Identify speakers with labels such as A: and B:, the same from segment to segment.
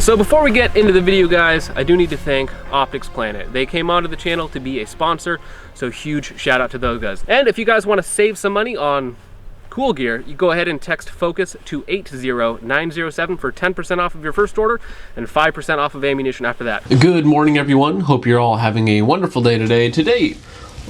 A: So before we get into the video, guys, I do need to thank Optics Planet. They came onto the channel to be a sponsor, so huge shout out to those guys. And if you guys want to save some money on cool gear, you go ahead and text FOCUS to 80907 for 10% off of your first order and 5% off of ammunition after that. Good morning, everyone. Hope you're all having a wonderful day today. Today,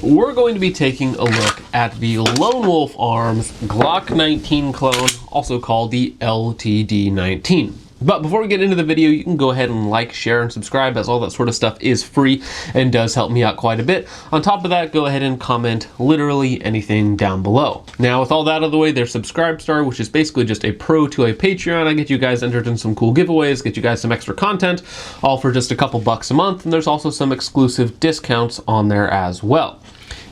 A: we're going to be taking a look at the Lonewolf Arms Glock-19 clone, also called the LTD19. But before we get into the video, you can go ahead and like, share, and subscribe, as all that sort of stuff is free and does help me out quite a bit. On top of that, go ahead and comment literally anything down below. Now, with all that out of the way, there's Subscribestar, which is basically just a pro to a Patreon. I get you guys entered in some cool giveaways, get you guys some extra content, all for just a couple bucks a month, and there's also some exclusive discounts on there as well.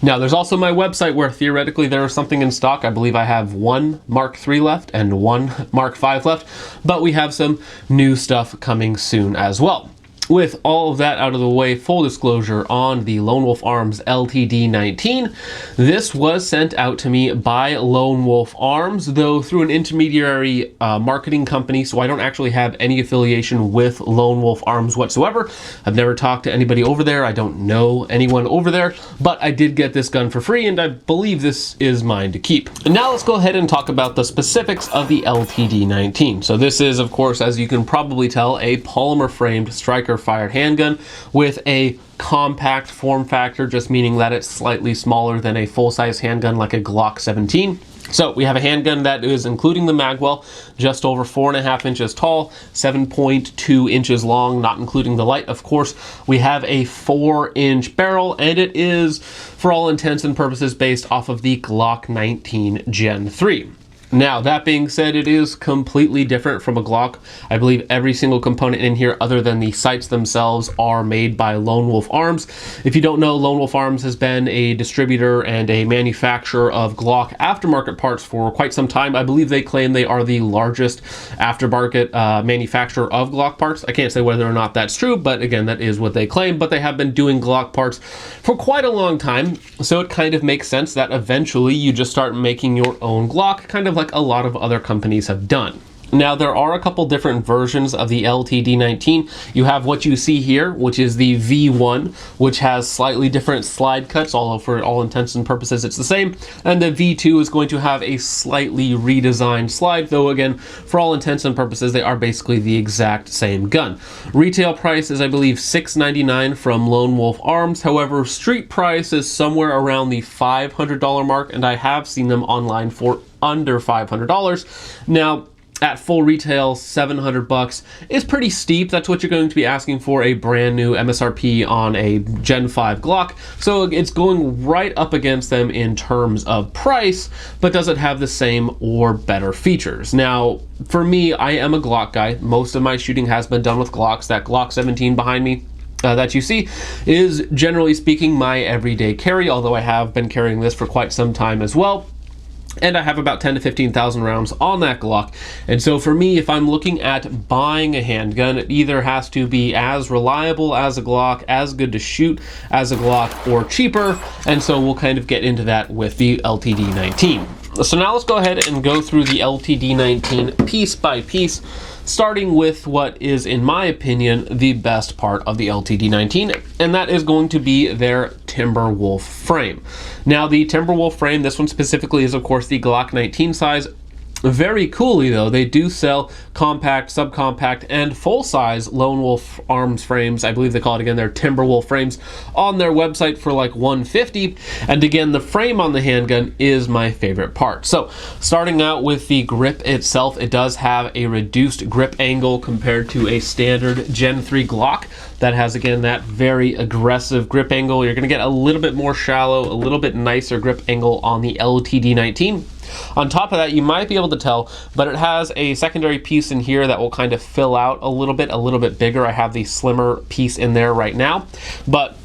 A: Now, there's also my website where theoretically there is something in stock. I believe I have one Mark III left and one Mark V left, but we have some new stuff coming soon as well. With all of that out of the way, full disclosure on the Lonewolf Arms LTD19. This was sent out to me by Lonewolf Arms, though through an intermediary marketing company, so I don't actually have any affiliation with Lonewolf Arms whatsoever. I've never talked to anybody over there. I don't know anyone over there, but I did get this gun for free, and I believe this is mine to keep. And now let's go ahead and talk about the specifics of the LTD19. So this is, of course, as you can probably tell, a polymer framed striker fired handgun with a compact form factor, just meaning that it's slightly smaller than a full-size handgun like a Glock 17. So we have a handgun that is, including the Magwell, just over 4.5 inches tall, 7.2 inches long, not including the light, of course. We have a 4-inch barrel, and it is, for all intents and purposes, based off of the Glock 19 Gen 3. Now, that being said, it is completely different from a Glock. I believe every single component in here, other than the sights themselves, are made by Lonewolf Arms. If you don't know, Lonewolf Arms has been a distributor and a manufacturer of Glock aftermarket parts for quite some time. I believe they claim they are the largest aftermarket manufacturer of Glock parts. I can't say whether or not that's true, but again, that is what they claim. But they have been doing Glock parts for quite a long time, so it kind of makes sense that eventually you just start making your own Glock, kind of like a lot of other companies have done. Now, there are a couple different versions of the LTD19. You have what you see here, which is the V1, which has slightly different slide cuts, although for all intents and purposes it's the same. And the V2 is going to have a slightly redesigned slide, though again, for all intents and purposes, they are basically the exact same gun. Retail price is, I believe, $6.99 from Lonewolf Arms. However, street price is somewhere around the $500 mark, and I have seen them online for under $500. Now, at full retail, $700 is pretty steep. That's what you're going to be asking for a brand new MSRP on a Gen 5 Glock. So it's going right up against them in terms of price, but does it have the same or better features? Now, for me, I am a Glock guy. Most of my shooting has been done with Glocks. That Glock 17 behind me that you see is, generally speaking, my everyday carry, although I have been carrying this for quite some time as well. And I have about 10 to 15,000 rounds on that Glock. And so for me, if I'm looking at buying a handgun, it either has to be as reliable as a Glock, as good to shoot as a Glock, or cheaper. And so we'll kind of get into that with the LTD19. So now let's go ahead and go through the LTD19 piece by piece, starting with what is, in my opinion, the best part of the LTD19, and that is going to be their Timberwolf frame. Now, the Timberwolf frame, this one specifically is, of course, the Glock 19 size. Very coolly, though, they do sell compact, subcompact, and full-size Lonewolf Arms frames. I believe they call it, again, their Timberwolf frames on their website for like $150. And again, the frame on the handgun is my favorite part. So starting out with the grip itself, it does have a reduced grip angle compared to a standard Gen 3 Glock that has, again, that very aggressive grip angle. You're going to get a little bit more shallow, a little bit nicer grip angle on the LTD19. On top of that, you might be able to tell, but it has a secondary piece in here that will kind of fill out a little bit bigger. I have the slimmer piece in there right now, but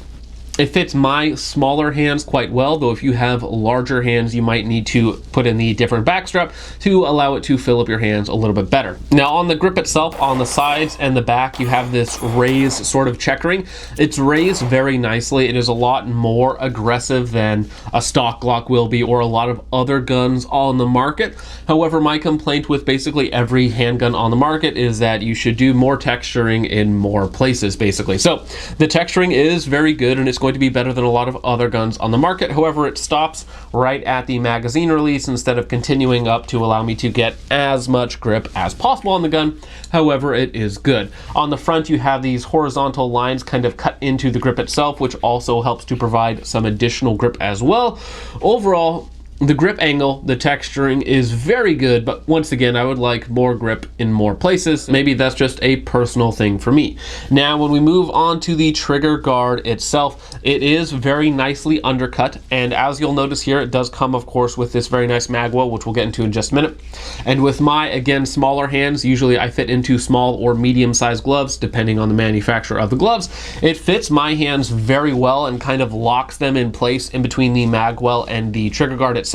A: It fits my smaller hands quite well, though if you have larger hands, you might need to put in the different backstrap to allow it to fill up your hands a little bit better. Now on the grip itself, on the sides and the back, you have this raised sort of checkering. It's raised very nicely. It is a lot more aggressive than a stock Glock will be or a lot of other guns on the market. However, my complaint with basically every handgun on the market is that you should do more texturing in more places, basically. So the texturing is very good, and it's going to be better than a lot of other guns on the market. However, it stops right at the magazine release instead of continuing up to allow me to get as much grip as possible on the gun. However, it is good. On the front, you have these horizontal lines kind of cut into the grip itself, which also helps to provide some additional grip as well. Overall, the grip angle, the texturing is very good, but once again, I would like more grip in more places. Maybe that's just a personal thing for me. Now, when we move on to the trigger guard itself, it is very nicely undercut, and as you'll notice here, it does come, of course, with this very nice Magwell, which we'll get into in just a minute. And with my, again, smaller hands, usually I fit into small or medium-sized gloves, depending on the manufacturer of the gloves. It fits my hands very well and kind of locks them in place in between the Magwell and the trigger guard itself.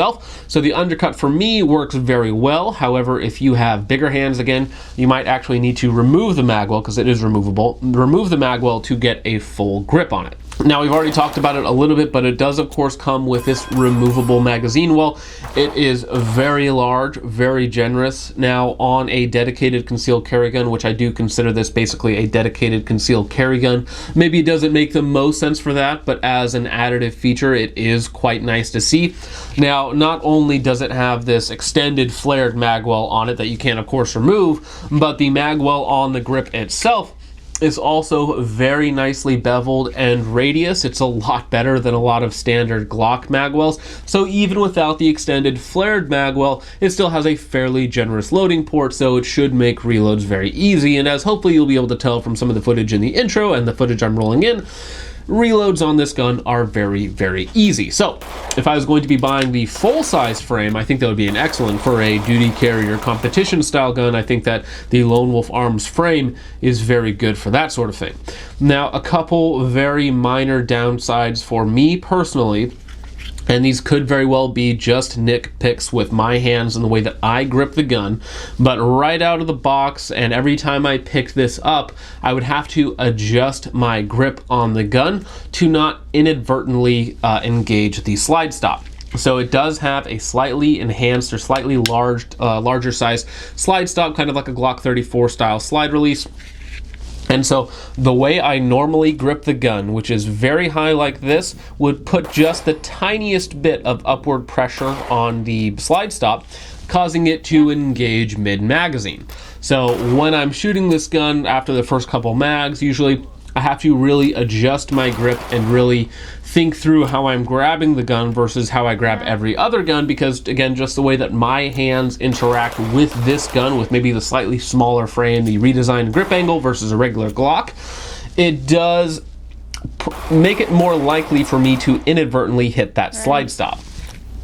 A: So the undercut for me works very well. However, if you have bigger hands, again, you might actually need to remove the Magwell, because it is removable. Remove the Magwell to get a full grip on it. Now, we've already talked about it a little bit, but it does, of course, come with this removable magazine well. It is very large, very generous. Now, on a dedicated concealed carry gun, which I do consider this basically a dedicated concealed carry gun, maybe it doesn't make the most sense for that, but as an additive feature, it is quite nice to see. Now, not only does it have this extended flared magwell on it that you can, of course, remove, but the magwell on the grip itself is also very nicely beveled and radius. It's a lot better than a lot of standard Glock magwells. So even without the extended flared magwell, it still has a fairly generous loading port, so it should make reloads very easy. And as hopefully you'll be able to tell from some of the footage in the intro and the footage I'm rolling in, reloads on this gun are very, very easy. So if I was going to be buying the full-size frame, I think that would be an excellent for a duty carrier competition style gun. I think that the Lonewolf Arms frame is very good for that sort of thing. Now, a couple very minor downsides for me personally, and these could very well be just nitpicks with my hands and the way that I grip the gun, but right out of the box, and every time I picked this up, I would have to adjust my grip on the gun to not inadvertently engage the slide stop. So it does have a slightly enhanced or slightly larger size slide stop, kind of like a Glock 34 style slide release. And so the way I normally grip the gun, which is very high like this, would put just the tiniest bit of upward pressure on the slide stop, causing it to engage mid-magazine. So when I'm shooting this gun after the first couple mags, usually I have to really adjust my grip and really think through how I'm grabbing the gun versus how I grab every other gun, because again, just the way that my hands interact with this gun, with maybe the slightly smaller frame, the redesigned grip angle versus a regular Glock, it does make it more likely for me to inadvertently hit that slide stop.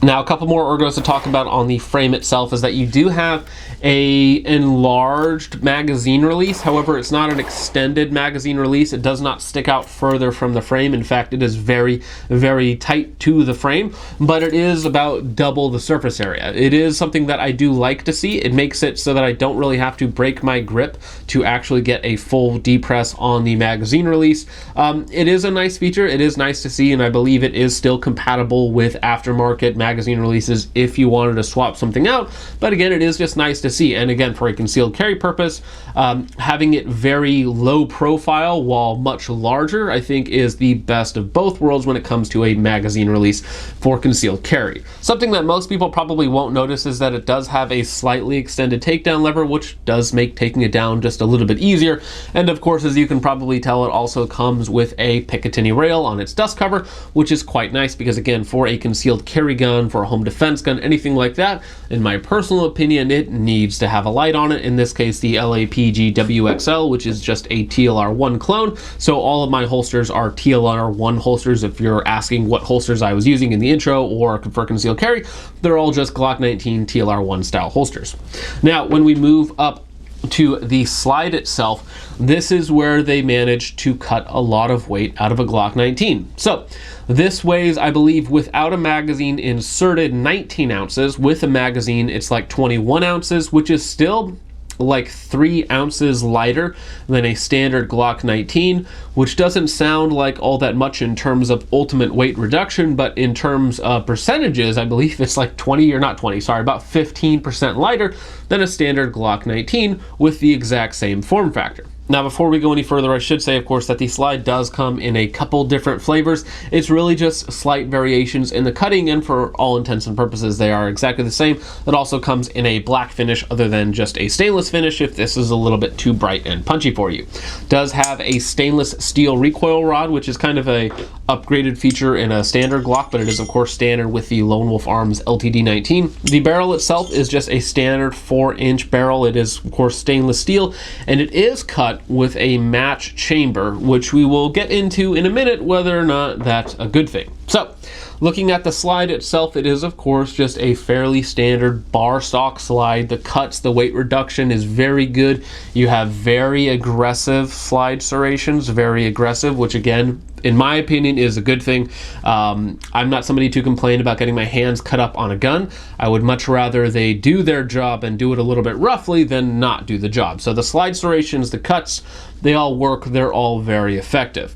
A: Now, a couple more ergos to talk about on the frame itself is that you do have a enlarged magazine release. However, it's not an extended magazine release. It does not stick out further from the frame. In fact, it is very, very tight to the frame, but it is about double the surface area. It is something that I do like to see. It makes it so that I don't really have to break my grip to actually get a full depress on the magazine release. It is a nice feature. It is nice to see, and I believe it is still compatible with aftermarket magazine releases if you wanted to swap something out. But again, it is just nice to see. And again, for a concealed carry purpose, having it very low profile while much larger, I think is the best of both worlds when it comes to a magazine release for concealed carry. Something that most people probably won't notice is that it does have a slightly extended takedown lever, which does make taking it down just a little bit easier. And of course, as you can probably tell, it also comes with a Picatinny rail on its dust cover, which is quite nice because again, for a concealed carry gun, for a home defense gun, anything like that, in my personal opinion, it needs to have a light on it. In this case, the LAPG WXL, which is just a TLR1 clone. So all of my holsters are TLR1 holsters. If you're asking what holsters I was using in the intro or for concealed carry, they're all just Glock-19 TLR1 style holsters. Now, when we move up to the slide itself, this is where they managed to cut a lot of weight out of a Glock 19. So this weighs, I believe, without a magazine inserted, 19 ounces. With a magazine, it's like 21 ounces, which is still like 3 ounces lighter than a standard Glock 19, which doesn't sound like all that much in terms of ultimate weight reduction, but in terms of percentages, I believe it's like about 15% lighter than a standard Glock 19 with the exact same form factor. Now, before we go any further, I should say, of course, that the slide does come in a couple different flavors. It's really just slight variations in the cutting, and for all intents and purposes, they are exactly the same. It also comes in a black finish other than just a stainless finish if this is a little bit too bright and punchy for you. Does have a stainless steel recoil rod, which is kind of a upgraded feature in a standard Glock, but it is, of course, standard with the Lonewolf Arms LTD19. The barrel itself is just a standard 4-inch barrel. It is, of course, stainless steel, and it is cut with a match chamber, which we will get into in a minute whether or not that's a good thing. So, looking at the slide itself, it is, of course, just a fairly standard bar stock slide. The cuts, the weight reduction is very good. You have very aggressive slide serrations, very aggressive, which again, in my opinion, is a good thing. I'm not somebody to complain about getting my hands cut up on a gun. I would much rather they do their job and do it a little bit roughly than not do the job. So the slide serrations, the cuts, they all work. They're all very effective.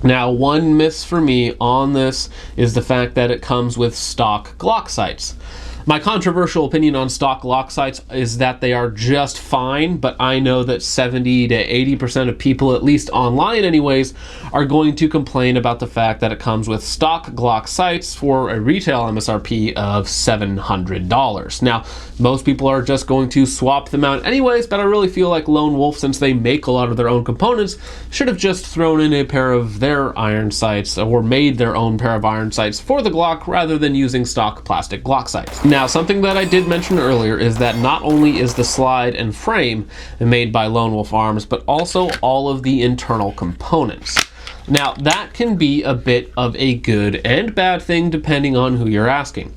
A: Now, one miss for me on this is the fact that it comes with stock Glock sights. My controversial opinion on stock Glock sights is that they are just fine, but I know that 70 to 80% of people, at least online anyways, are going to complain about the fact that it comes with stock Glock sights for a retail MSRP of $700. Now, most people are just going to swap them out anyways, but I really feel like Lonewolf, since they make a lot of their own components, should have just thrown in a pair of their iron sights or made their own pair of iron sights for the Glock rather than using stock plastic Glock sights. Now, something that I did mention earlier is that not only is the slide and frame made by Lonewolf Arms, but also all of the internal components. Now, that can be a bit of a good and bad thing depending on who you're asking.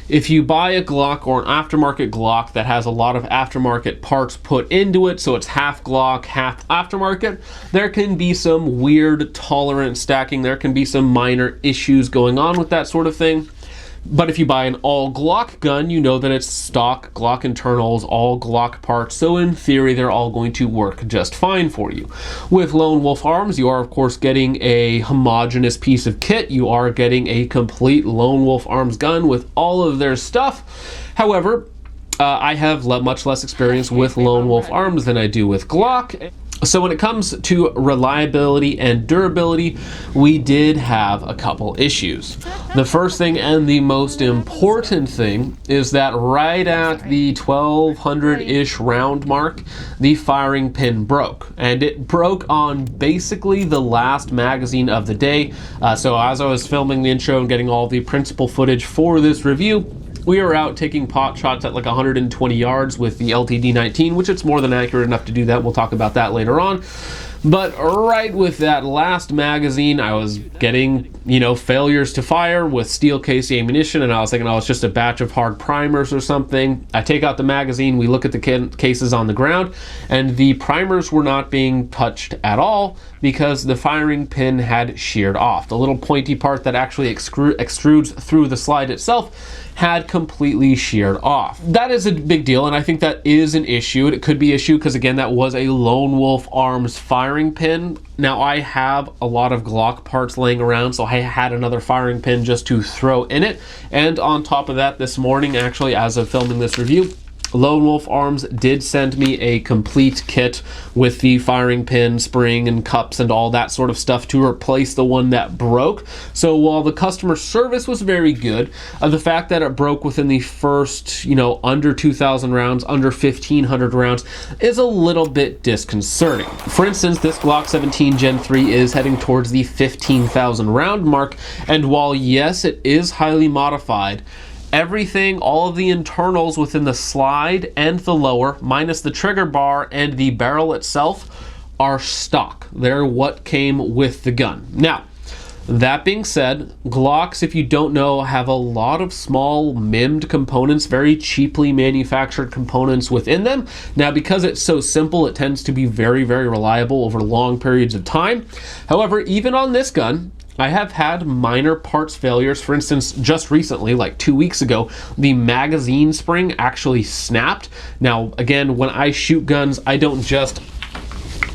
A: If you buy a Glock or an aftermarket Glock that has a lot of aftermarket parts put into it, so it's half Glock, half aftermarket, there can be some weird tolerance stacking. There can be some minor issues going on with that sort of thing. But if you buy an all Glock gun, you know that it's stock Glock internals, all Glock parts, so in theory they're all going to work just fine for you. With Lonewolf Arms, you are of course getting a homogeneous piece of kit. You are getting a complete Lonewolf Arms gun with all of their stuff. However, I have much less experience with Lonewolf Arms than I do with Glock. So when it comes to reliability and durability, we did have a couple issues. The first thing and the most important thing is that right at the 1200-ish round mark, the firing pin broke. And it broke on basically the last magazine of the day. So as I was filming the intro and getting all the principal footage for this review, we were out taking pot shots at like 120 yards with the LTD19, which it's more than accurate enough to do that. We'll talk about that later on. But right with that last magazine, I was getting, failures to fire with steel case ammunition, and I was thinking, it's just a batch of hard primers or something. I take out the magazine, we look at the cases on the ground, and the primers were not being touched at all because the firing pin had sheared off. The little pointy part that actually extrudes through the slide itself had completely sheared off. That is a big deal, and I think that is an issue. It could be an issue because, again, that was a Lonewolf Arms firing pin. Now, I have a lot of Glock parts laying around, so I had another firing pin just to throw in it. And on top of that, this morning, actually, as of filming this review, Lonewolf Arms did send me a complete kit with the firing pin, spring, and cups and all that sort of stuff to replace the one that broke. So while the customer service was very good, the fact that it broke within the first, under 2,000 rounds, under 1,500 rounds is a little bit disconcerting. For instance, this Glock 17 Gen 3 is heading towards the 15,000 round mark, and while yes, it is highly modified, everything, all of the internals within the slide and the lower, minus the trigger bar and the barrel itself, are stock. They're what came with the gun. Now, That being said, Glocks, if you don't know, have a lot of small MIM'd components, very cheaply manufactured components within them. Now, because it's so simple, it tends to be very, very reliable over long periods of time. However, even on this gun, I have had minor parts failures. For instance, just recently, like 2 weeks ago, the magazine spring actually snapped. Now, again, when I shoot guns, I don't just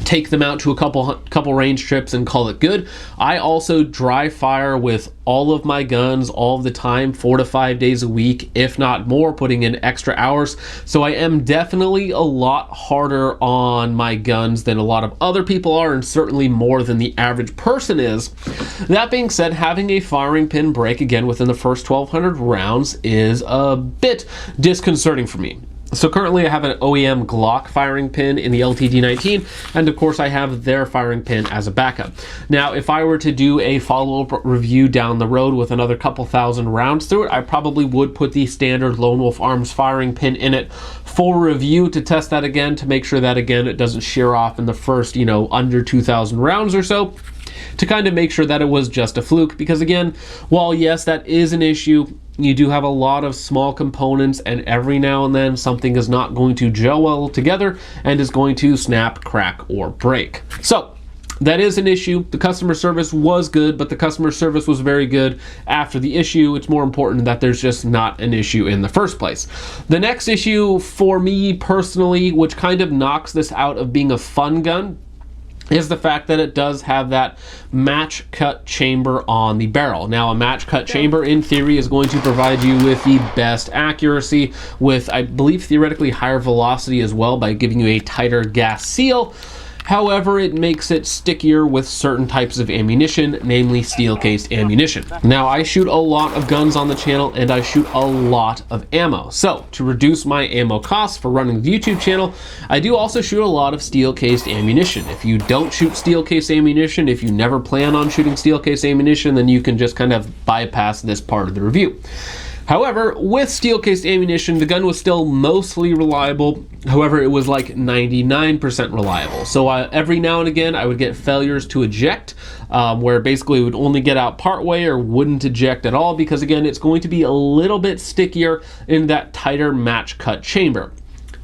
A: take them out to a couple range trips and call it good. I also dry fire with all of my guns all of the time, 4 to 5 days a week, if not more, putting in extra hours. So I am definitely a lot harder on my guns than a lot of other people are, and certainly more than the average person is. That being said, having a firing pin break again within the first 1,200 rounds is a bit disconcerting for me. So currently I have an OEM Glock firing pin in the LTD19, and of course I have their firing pin as a backup. Now, if I were to do a follow-up review down the road with another couple thousand rounds through it, I probably would put the standard Lonewolf Arms firing pin in it for review to test that again, to make sure that, again, it doesn't shear off in the first, under 2,000 rounds or so, to kind of make sure that it was just a fluke. Because again, while yes, that is an issue, you do have a lot of small components, and every now and then something is not going to gel well together and is going to snap, crack, or break. So that is an issue. The customer service was good, but the customer service was very good after the issue. It's more important that there's just not an issue in the first place. The next issue for me personally, which kind of knocks this out of being a fun gun, is the fact that it does have that match cut chamber on the barrel. Now, a match cut chamber in theory is going to provide you with the best accuracy, with, I believe, theoretically higher velocity as well, by giving you a tighter gas seal. However, it makes it stickier with certain types of ammunition, namely steel-cased ammunition. Now, I shoot a lot of guns on the channel, and I shoot a lot of ammo. So, to reduce my ammo costs for running the YouTube channel, I do also shoot a lot of steel-cased ammunition. If you don't shoot steel-cased ammunition, if you never plan on shooting steel-cased ammunition, then you can just kind of bypass this part of the review. However, with steel-cased ammunition, the gun was still mostly reliable. However, it was like 99% reliable. So every now and again, I would get failures to eject, where basically it would only get out partway or wouldn't eject at all, because again, it's going to be a little bit stickier in that tighter match cut chamber.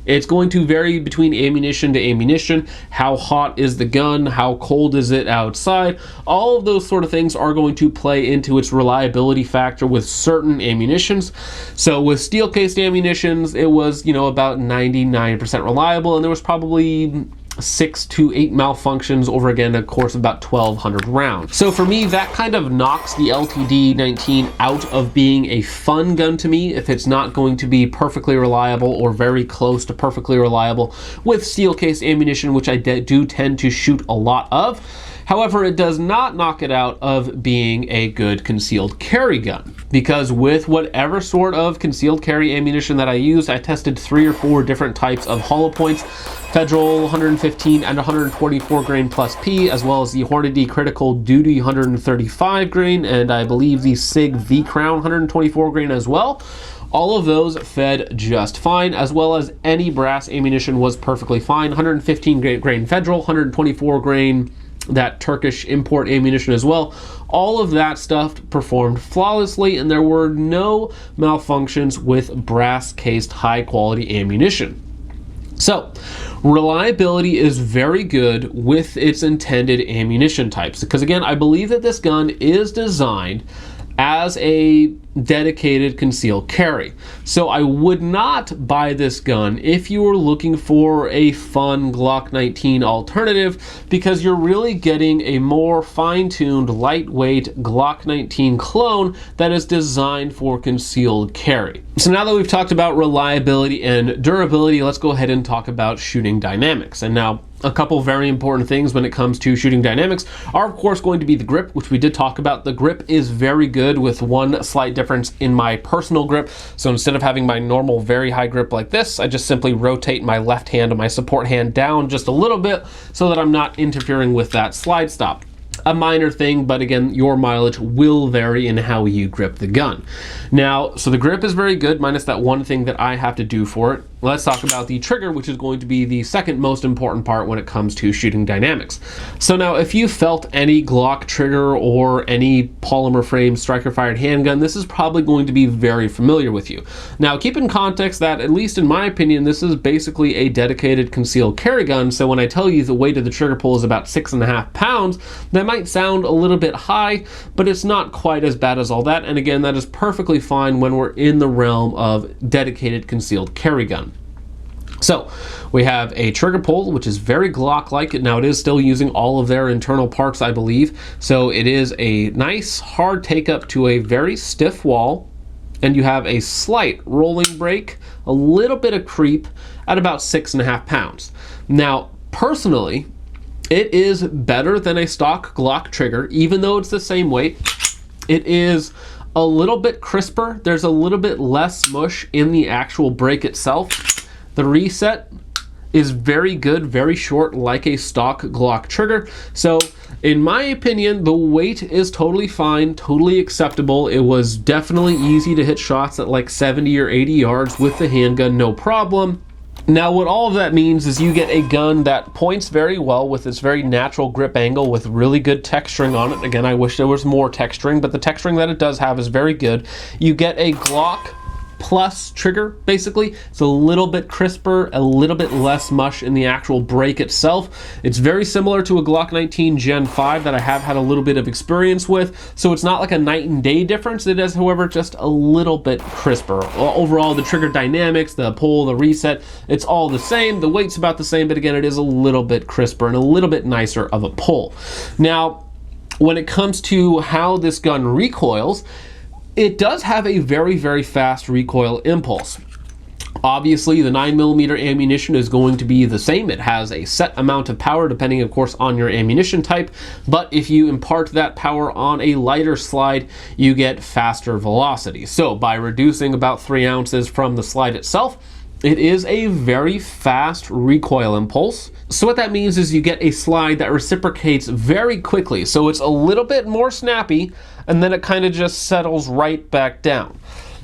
A: It's going to vary between ammunition to ammunition. How hot is the gun? How cold is it outside? All of those sort of things are going to play into its reliability factor with certain ammunitions. So with steel-cased ammunitions, it was, about 99% reliable, and there was probably 6 to 8 malfunctions over, again, a course of about 1,200 rounds. So for me, that kind of knocks the LTD19 out of being a fun gun to me if it's not going to be perfectly reliable or very close to perfectly reliable with steel-cased ammunition, which I do tend to shoot a lot of. However, it does not knock it out of being a good concealed carry gun, because with whatever sort of concealed carry ammunition that I used, I tested 3 or 4 different types of hollow points: Federal 115 and 124 grain plus P, as well as the Hornady Critical Duty 135 grain, and I believe the SIG V-Crown 124 grain as well. All of those fed just fine, as well as any brass ammunition was perfectly fine. 115 grain Federal, 124 grain that Turkish import ammunition as well. All of that stuff performed flawlessly, and there were no malfunctions with brass cased high quality ammunition. So, reliability is very good with its intended ammunition types, because again, I believe that this gun is designed as a dedicated concealed carry. So I would not buy this gun if you were looking for a fun Glock-19 alternative, because you're really getting a more fine-tuned, lightweight Glock-19 clone that is designed for concealed carry. So now that we've talked about reliability and durability, let's go ahead and talk about shooting dynamics. And now, a couple very important things when it comes to shooting dynamics are, of course, going to be the grip, which we did talk about. The grip is very good, with one slight difference in my personal grip. So instead of having my normal very high grip like this, I just simply rotate my left hand and my support hand down just a little bit so that I'm not interfering with that slide stop. A minor thing, but again, your mileage will vary in how you grip the gun. Now, so the grip is very good, minus that one thing that I have to do for it. let's talk about the trigger, which is going to be the second most important part when it comes to shooting dynamics. So now, if you felt any Glock trigger or any polymer frame striker fired handgun, this is probably going to be very familiar with you. Now, keep in context that, at least in my opinion, this is basically a dedicated concealed carry gun. So when I tell you the weight of the trigger pull is about 6.5 pounds, that might sound a little bit high, but it's not quite as bad as all that. And again, that is perfectly fine when we're in the realm of dedicated concealed carry gun. So we have a trigger pull, which is very Glock-like. Now, it is still using all of their internal parts, I believe. So it is a nice hard take up to a very stiff wall, and you have a slight rolling break, a little bit of creep at about 6.5 pounds. Now, personally, it is better than a stock Glock trigger, even though it's the same weight. It is a little bit crisper. There's a little bit less mush in the actual break itself. The reset is very good, very short, like a stock Glock trigger. So in my opinion, the weight is totally fine, totally acceptable. It was definitely easy to hit shots at like 70 or 80 yards with the handgun, no problem. Now, what all of that means is you get a gun that points very well with its very natural grip angle with really good texturing on it. Again, I wish there was more texturing, but the texturing that it does have is very good. You get a Glock plus trigger, basically. It's a little bit crisper, a little bit less mush in the actual break itself. It's very similar to a Glock-19 Gen 5 that I have had a little bit of experience with, so it's not like a night and day difference. It is, however, just a little bit crisper. Overall, the trigger dynamics, the pull, the reset, it's all the same. The weight's about the same, but again, it is a little bit crisper and a little bit nicer of a pull. Now, when it comes to how this gun recoils, it does have a very, very fast recoil impulse. Obviously, the 9mm ammunition is going to be the same. It has a set amount of power, depending, of course, on your ammunition type. But if you impart that power on a lighter slide, you get faster velocity. So by reducing about 3 ounces from the slide itself, it is a very fast recoil impulse. So what that means is you get a slide that reciprocates very quickly. So it's a little bit more snappy, and then it kind of just settles right back down.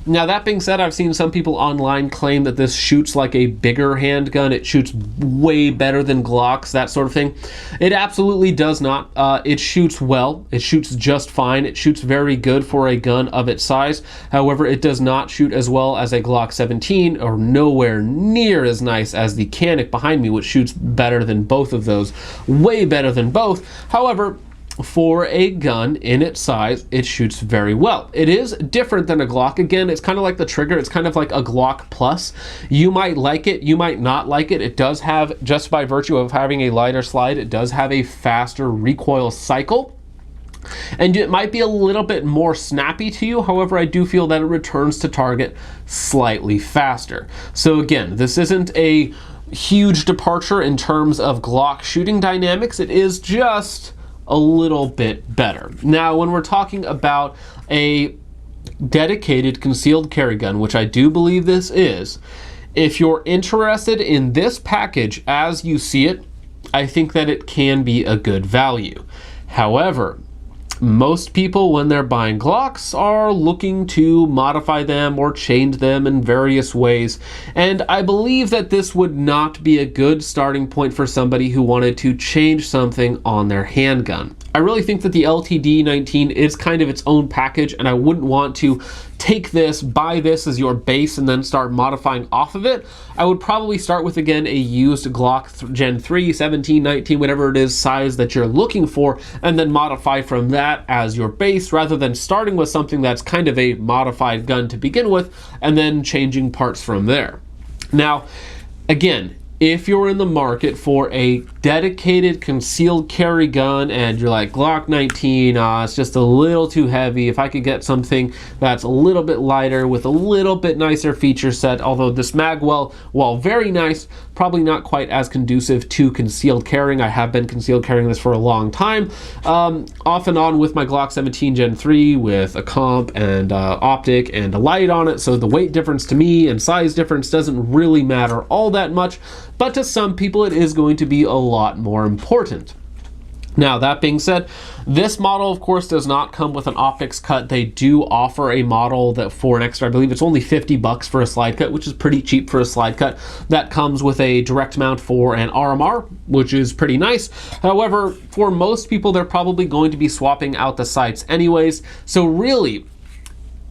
A: Now, that being said, I've seen some people online claim that this shoots like a bigger handgun. It shoots way better than Glocks, that sort of thing. It absolutely does not. It shoots well. It shoots just fine. It shoots very good for a gun of its size. However, it does not shoot as well as a Glock 17, or nowhere near as nice as the Canik behind me, which shoots better than both of those. Way better than both. However, for a gun in its size, it shoots very well. It is different than a Glock. Again, it's kind of like the trigger. It's kind of like a Glock plus. You might like it, you might not like it. It does have, just by virtue of having a lighter slide, it does have a faster recoil cycle. And it might be a little bit more snappy to you. However, I do feel that it returns to target slightly faster. So again, this isn't a huge departure in terms of Glock shooting dynamics. It is just a little bit better. Now, when we're talking about a dedicated concealed carry gun, which I do believe this is, if you're interested in this package as you see it, I think that it can be a good value. However, most people, when they're buying Glocks, are looking to modify them or change them in various ways, and I believe that this would not be a good starting point for somebody who wanted to change something on their handgun. I really think that the LTD19 is kind of its own package, and I wouldn't want to take this, buy this as your base, and then start modifying off of it. I would probably start with, again, a used Glock Gen 3, 17, 19, whatever it is, size that you're looking for, and then modify from that as your base, rather than starting with something that's kind of a modified gun to begin with, and then changing parts from there. Now, again, if you're in the market for a dedicated concealed carry gun and you're like, Glock 19, it's just a little too heavy. If I could get something that's a little bit lighter with a little bit nicer feature set, although this Magwell, while very nice, probably not quite as conducive to concealed carrying. I have been concealed carrying this for a long time, off and on with my Glock 17 Gen 3 with a comp and optic and a light on it, so the weight difference to me and size difference doesn't really matter all that much, but to some people it is going to be a lot more important. Now, that being said, this model, of course, does not come with an optics cut. They do offer a model that for an extra, I believe it's only 50 bucks for a slide cut, which is pretty cheap for a slide cut. That comes with a direct mount for an RMR, which is pretty nice. However, for most people, they're probably going to be swapping out the sights anyways. So really,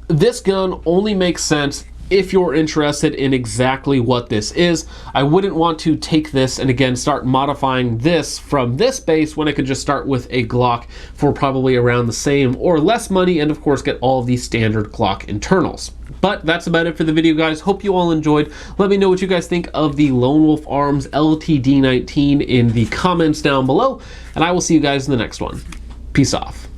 A: this gun only makes sense if you're interested in exactly what this is. I wouldn't want to take this and again start modifying this from this base when I could just start with a Glock for probably around the same or less money, and of course get all of these standard Glock internals. But that's about it for the video, guys. Hope you all enjoyed. Let me know what you guys think of the Lonewolf Arms LTD19 in the comments down below, and I will see you guys in the next one. Peace off.